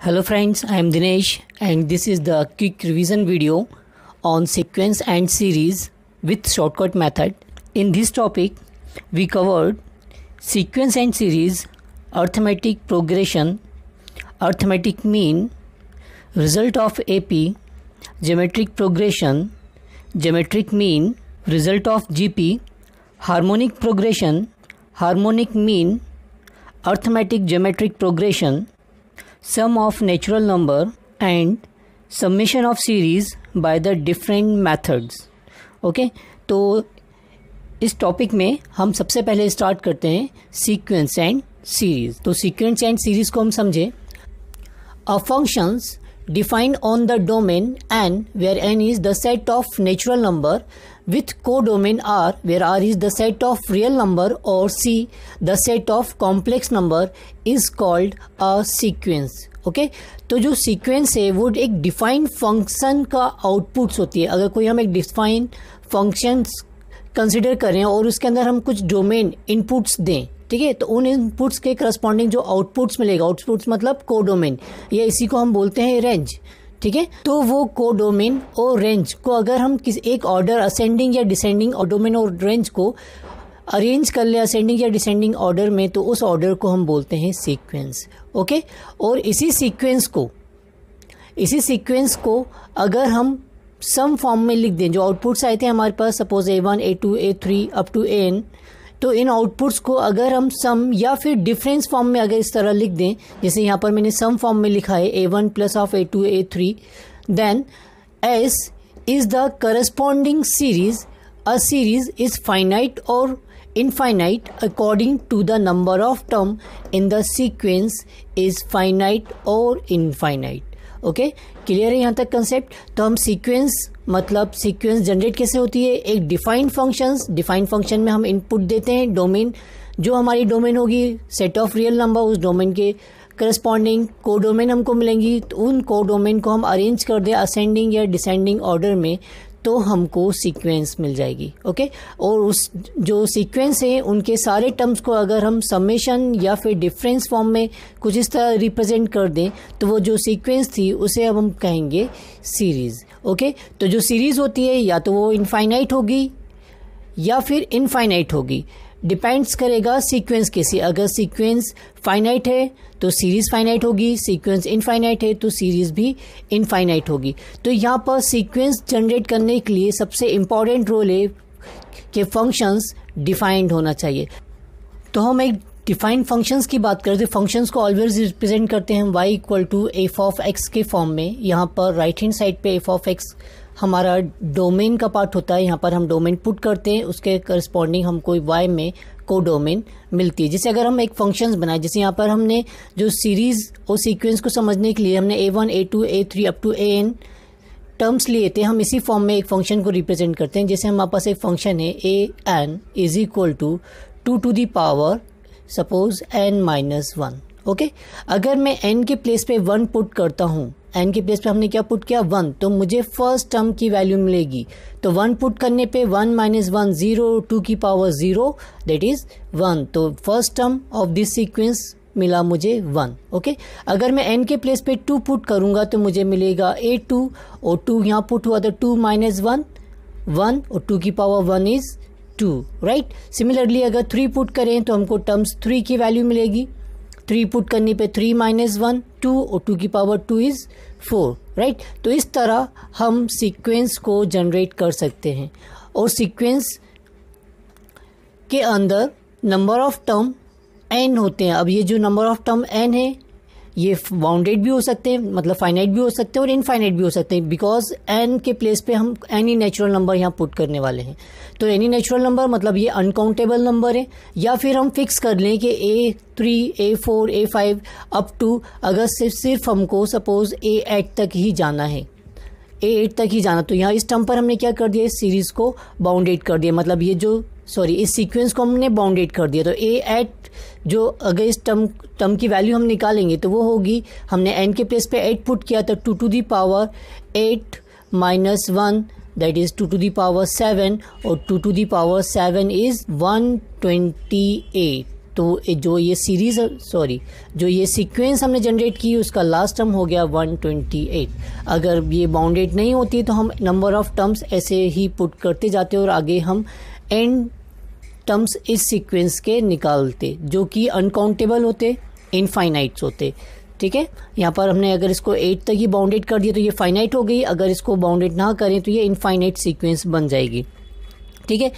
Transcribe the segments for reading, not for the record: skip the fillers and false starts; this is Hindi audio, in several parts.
Hello friends, I am Dinesh and this is the quick revision video on sequence and series with shortcut method. In this topic, we covered sequence and series, arithmetic progression, arithmetic mean, result of AP, geometric progression, geometric mean, result of GP, harmonic progression, harmonic mean, arithmetic geometric progression, sum of natural number and summation of series by the different methods. Okay तो इस टॉपिक में हम सबसे पहले स्टार्ट करते हैं सीक्वेंस एंड सीरीज. तो सीक्वेंस एंड सीरीज को हम समझें. अ functions defined on the domain n where n is the set of natural number with codomain r where r is the set of real number or c the set of complex number is called a sequence. Okay तो जो सीक्वेंस है वो एक डिफाइंड फंक्शन का आउटपुट्स होती है. अगर कोई हम एक डिफाइंड फंक्शंस कंसिडर करें और उसके अंदर हम कुछ डोमेन इनपुट्स दें, ठीक है, तो उन इनपुट्स के करस्पॉन्डिंग जो आउटपुट्स मिलेगा, आउटपुट्स मतलब कोडोमेन, या इसी को हम बोलते हैं रेंज. ठीक है, तो वो कोडोमेन और रेंज को अगर हम किसी एक ऑर्डर असेंडिंग या डिसेंडिंग डोमेन और रेंज को अरेंज कर ले असेंडिंग या डिसेंडिंग ऑर्डर में, तो उस ऑर्डर को हम बोलते हैं सीक्वेंस. ओके और इसी सीक्वेंस को अगर हम सम फॉर्म में लिख दें, जो आउटपुट्स आए थे हमारे पास, suppose A1 A2 A3 up to AN, तो इन आउटपुट्स को अगर हम सम या फिर डिफरेंस फॉर्म में अगर इस तरह लिख दें, जैसे यहाँ पर मैंने सम फॉर्म में लिखा है A1 plus of A2 A3, then S is the corresponding series. A series is finite और infinite according to the number of term in the sequence is finite or infinite. Okay clear है यहाँ तक कंसेप्ट. तो हम सीक्वेंस मतलब सीक्वेंस जनरेट कैसे होती है, एक डिफाइंड फंक्शन में हम इनपुट देते हैं, डोमेन जो हमारी डोमेन होगी सेट ऑफ रियल नंबर, उस डोमेन के करस्पॉन्डिंग कोडोमेन हमको मिलेंगी, तो उन कोडोमेन को हम अरेंज कर दें असेंडिंग या डिसेंडिंग ऑर्डर में, तो हमको सीक्वेंस मिल जाएगी. ओके और उस जो सीक्वेंस है उनके सारे टर्म्स को अगर हम समेशन या फिर डिफरेंस फॉर्म में कुछ इस तरह रिप्रेजेंट कर दें, तो वो जो सीक्वेंस थी उसे अब हम कहेंगे सीरीज. ओके तो जो सीरीज होती है या तो वो इनफाइनाइट होगी या फिर इनफाइनाइट होगी, डिपेंड्स करेगा सीक्वेंस कैसी. अगर सीक्वेंस फाइनाइट है तो सीरीज फाइनाइट होगी, सीक्वेंस इनफाइनाइट है तो सीरीज भी इनफाइनाइट होगी. तो यहाँ पर सीक्वेंस जनरेट करने के लिए सबसे इम्पॉर्टेंट रोल है कि फंक्शंस डिफाइंड होना चाहिए. तो हम एक डिफाइंड फंक्शंस की बात करते हैं. फंक्शंस को ऑलवेज रिप्रेजेंट करते हैं y equal to F of X के फॉर्म में. यहाँ पर राइट हैंड साइड पे एफ ऑफ एक्स हमारा डोमेन का पार्ट होता है. यहाँ पर हम डोमेन पुट करते हैं, उसके करस्पॉन्डिंग हमको y में कोडोमेन मिलती है. जैसे अगर हम एक फंक्शंस बनाए, जैसे यहाँ पर हमने जो सीरीज और सीक्वेंस को समझने के लिए हमने A1 A2 A3 up to AN terms लिए थे, हम इसी फॉर्म में एक फंक्शन को रिप्रेजेंट करते हैं. जैसे हमारे पास एक फंक्शन है AN is equal to 2 to the power suppose n minus 1. Okay अगर मैं n के प्लेस पे 1 पुट करता हूँ, n के प्लेस पे हमने क्या पुट किया 1, तो मुझे फर्स्ट टर्म की वैल्यू मिलेगी. तो 1 पुट करने पे 1 माइनस 1 0, 2 की पावर 0 दैट इज 1. तो first term of this sequence मिला मुझे 1. ओके अगर मैं n के प्लेस पे 2 पुट करूंगा तो मुझे मिलेगा A2, और 2 यहाँ पुट हुआ तो 2 माइनस 1 1, और 2 की पावर 1 इज 2. राइट सिमिलरली अगर 3 पुट करें तो हमको टर्म्स 3 की वैल्यू मिलेगी. 3 पुट करने पे 3 माइनस 1 2, और 2 की पावर 2 इज 4. राइट तो इस तरह हम सीक्वेंस को जनरेट कर सकते हैं. और सीक्वेंस के अंदर नंबर ऑफ टर्म n होते हैं. अब ये जो नंबर ऑफ टर्म n है ये बाउंडेड भी हो सकते हैं, मतलब फाइनाइट भी हो सकते हैं और इनफाइनाइट भी हो सकते हैं, बिकॉज n के प्लेस पे हम एनी नेचुरल नंबर यहाँ पुट करने वाले हैं. तो एनी नेचुरल नंबर मतलब ये अनकाउंटेबल नंबर है, या फिर हम फिक्स कर लें कि A3 A4 A5 up to अगर सिर्फ हमको सपोज A8 तक ही जाना है, A8 तक ही जाना, तो यहाँ इस टर्म पर हमने क्या कर दिया, इस सीरीज को बाउंडेड कर दिया, मतलब ये जो इस सीक्वेंस को हमने बाउंडेड कर दिया. तो A8 जो अगर इस टर्म की वैल्यू हम निकालेंगे तो वो होगी, हमने n के प्लेस पे 8 पुट किया तो 2 to the power 8 minus 1 that is 2 to the power 7, और 2 टू दी पावर 7 इज 128. तो जो ये सीरीज जो ये सीक्वेंस हमने जनरेट की उसका लास्ट टर्म हो गया 128। अगर ये बाउंडेड नहीं होती तो हम नंबर ऑफ टर्म्स ऐसे ही पुट करते जाते और आगे हम एंड टर्म्स इस सीक्वेंस के निकालते जो कि अनकाउंटेबल होते, इनफाइनाइट्स होते। ठीक है, यहाँ पर हमने अगर इसको 8 तक ही बाउंडेड कर दिया तो ये फाइनाइट हो गई, अगर इसको बाउंडेड ना करें तो ये इनफाइनाइट सीक्वेंस बन जाएगी। ठीक है,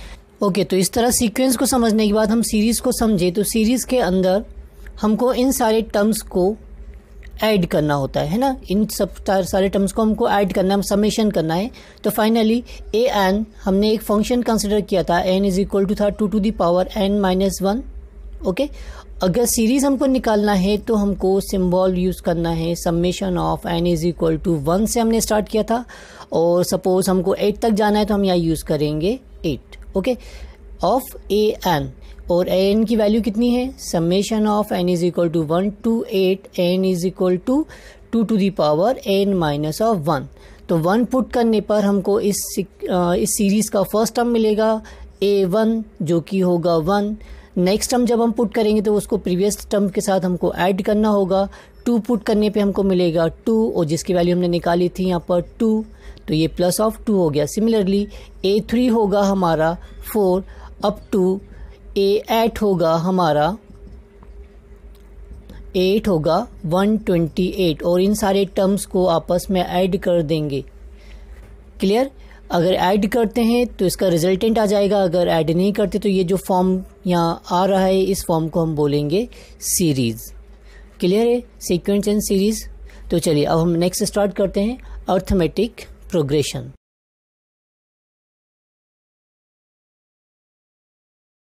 ओके। तो इस तरह सीक्वेंस को समझने के बाद हम सीरीज़ को समझे तो सीरीज़ के अंदर हमको इन सारे टर्म्स को ऐड करना होता है ना, इन सब सारे टर्म्स को हमको ऐड करना है, समेशन करना है। तो फाइनली ए एन हमने एक फंक्शन कंसिडर किया था, एन इज इक्वल टू था 2 to the power n-1। Okay, अगर सीरीज हमको निकालना है तो हमको सिंबल यूज़ करना है, summation of N is equal to 1 से हमने स्टार्ट किया था, और सपोज हमको 8 तक जाना है तो हम यहाँ यूज़ करेंगे 8। ओके, ऑफ ए एन, और ए एन की वैल्यू कितनी है, summation of N is equal to 1 to 8 N is equal to 2 to the power n-1। तो 1 पुट करने पर हमको इस सीरीज़ का फर्स्ट टर्म मिलेगा a1 जो कि होगा 1। नेक्स्ट टर्म जब हम पुट करेंगे तो उसको प्रीवियस टर्म के साथ हमको ऐड करना होगा। 2 पुट करने पे हमको मिलेगा 2, और जिसकी वैल्यू हमने निकाली थी यहाँ पर 2, तो ये प्लस ऑफ 2 हो गया। सिमिलरली a3 होगा हमारा 4 अप टू a8 होगा हमारा 8 होगा 128, और इन सारे टर्म्स को आपस में ऐड कर देंगे। क्लियर? अगर ऐड करते हैं तो इसका रिजल्टेंट आ जाएगा, अगर ऐड नहीं करते तो ये जो फॉर्म यहाँ आ रहा है इस फॉर्म को हम बोलेंगे सीरीज। क्लियर है, सीक्वेंस एंड सीरीज। तो चलिए अब हम नेक्स्ट स्टार्ट करते हैं, अर्थमेटिक प्रोग्रेशन।